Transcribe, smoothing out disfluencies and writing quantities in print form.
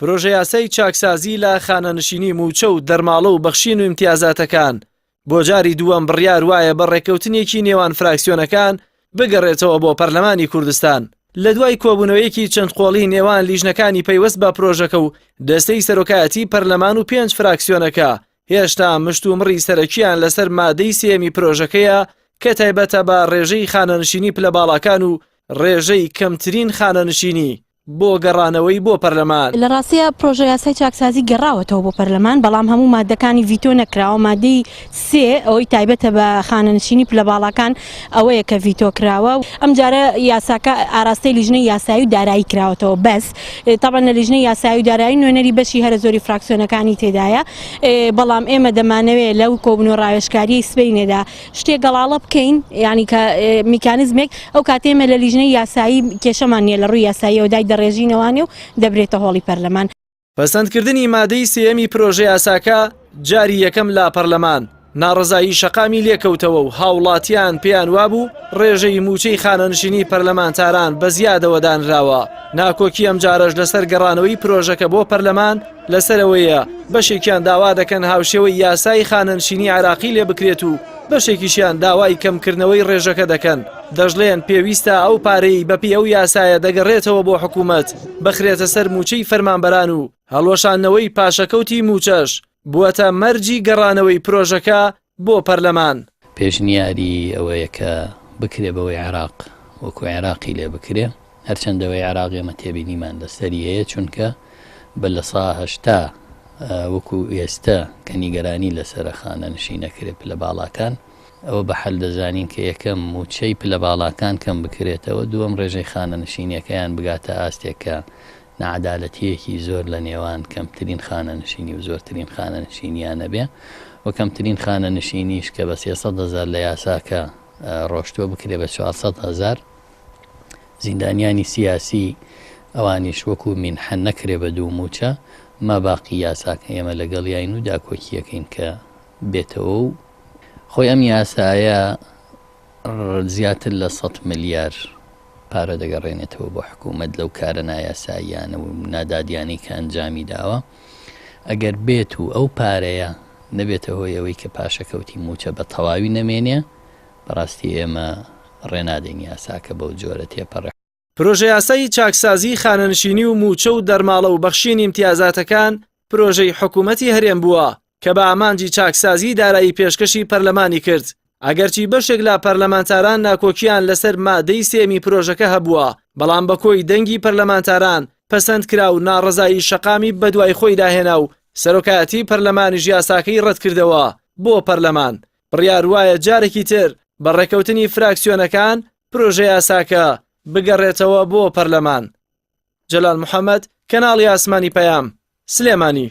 پرۆژە یاسای چاکسازی لە خانەنشینی موچە و دەرماڵە و بەخشین و امتیازاتەکان بۆ جاری دووەم بڕیار وایە بە ڕێکەوتنێکی نێوان فراکسیۆنەکان بگەڕێتەوە بۆ پەرلەمانی کوردستان لە دوای کۆبوونەوەیەکی چەند قۆڵی نێوان لیژنەکانی پەیوەست بە پرۆژەکە و دەستەی سەرۆکایەتی پەرلەمان و 5 فراکسیۆنەکە هێشتا مشت و مڕی سەرەکیان لەسەر مادەی سێمی پرۆژەکەیە کە تایبەتە بە ڕێژەی خانەنشینی پلە باڵاکان و ڕێژەی کەمترین خانەنشینی بۆ گەڕانەوەی بۆ پەرلەمان. لە ڕاستیە پرۆژە یاسای چاکسازی گەڕاوەتەوە بۆ پەرلەمان بەڵام هەموو مادەکانی ڤیتۆ نەکراوە. مادەی سێ ئەوەی تایبەتە بە خانەنشینی پلە باڵاکان ئەوەیە کە ڤیتۆ کراوە. ئەم جارە یاساکە ئاراستەی لیژنەی یاسایی و دارایی کراوەتەوە بەس تابەن لە لیژنەی یاسایی و دارایی نوێنەری بەشی هەرە زۆری فراکسیۆنەکانی تێدایە، بەڵام ئێمە دەمانەوێت لەو کۆبوون و ڕاوێژکاریی سبەینێدا شتێک گەڵاڵە بکەین، یعنی کە میکانیزمێک ئەو کاتێمە لە لیژنەی یاسایی کێشەمان نیە لە ڕووی یاساییەوە دای ڕێژینەوانی و دەبرێتە هۆڵی پەرلەمان. پەسەندکردنی مادەی سێمی پرۆژە یاساکە جاری یەکەم لا پەرلەمان ناڕزایی شەقامی لێکەوتەوە و هاوڵاتیان پێیان وابوو ڕێژەی موچەی خانەنشینی پەرلەمانتاران بە زیادەوە دانراوە. ناکۆکی ئەم جارەش لەسەر گەڕانەوەی پرۆژەکە بۆ پەرلەمان لەسەرەوەیە بەشێکیان داوا دەکەن هاوشێوەی یاسای خانەنشینی عراقی لێ بکرێت و بەشێکیشیان داوای کەمکردنەوەی ڕێژەکە دەکەن. دەژڵێن پێویستە ئەو پارەی بەپی ئەو یاسایە دەگەڕێتەوە بۆ حکوومەت بەخرێتە سەر موچەی فەرمانبەران و هەڵوەشاندنەوەی پاشەکەوتی موچەش بووەتە مەرجی گەڕانەوەی پرۆژەکە بۆ پەرلەمان. پێشنیاری ئەوەیە کە بکرێ بەوەی عێراق وەکو عێراقی لێ بکرێ، هەرچەندەوەی عێراق ئێمە تێبینیمان لەسەری هەیە چونکە بە لە سا 80 وەکو ئێستا کە نیگەرانی لەسرە خانەنشینەکرێ پلە باڵاکان ئەوە بە حەل دەزانین کە یەکەم موچەی پلە باڵاکان کەم بکرێتەوە، دووەم ڕێژەی خانەنشینیەکەیان بگاتە ئاستێکە نەعەدالەتیەکی زۆر لە نێوان کەمترین خانەنشینی و زۆرترین خانەنشینیانە بێ و کەمترین خانەنشینیش کە بە 300,000 لە یاساکە ڕۆشتووە بکرێ بە 400,000. زیندانیانی سیاسی ئەوانیش وەکو مینحە نەکرێ بە دوو موچە ما باقی یاساکە ئێمە لەگەڵ یاین و داکۆکیەکەین کە بێتەوە و خۆی ئەم یاسایە زیاتر لە 100 ملیار پارە دەگەڕێنێتەوە بۆ حکوومەت لەو کارە نایاساییانە و نادادیانی کە ئەنجامی داوە. ئەگەر بێت و ئەو پارەیە نەبێتە هۆی ئەوەی کە پاشەکەوتی موچە بە تەواوی نەمێنێ، بەڕاستی ئێمە ڕێنادەین یاساکە بەو جۆرە تێپەڕێ. پرۆژە یاسایی چاکسازی خانەنشینی و موچە و دەرماڵە و بەخشینی امتیازاتەکان پرۆژەی حکوومەتی هەرێم بووە کە بە ئامانجی چاکسازی دارایی پێشکەشی پەرلەمانی کرد. ئەگەرچی بەشێک لە پەرلەمانتاران ناکۆکیان لەسەر مادەی سێمی پرۆژەکە هەبووە، بەڵام بە کۆی دەنگی پەرلەمانتاران پەسەند کرا و ناڕزایی شەقامی بەدوای خۆی داهێنا و سەرۆکایەتی پەرلەمانیش یاساکەی ڕەتکردەوە بۆ پەرلەمان. بڕیار وایە جارێکی تر بە ڕێکەوتنی فراکسیۆنەکان پرۆژە یاساکە بگەڕێتەوە بۆ پەرلەمان. جەلال محەممەد، کەناڵی ئاسمانی پەیام، سلێمانی.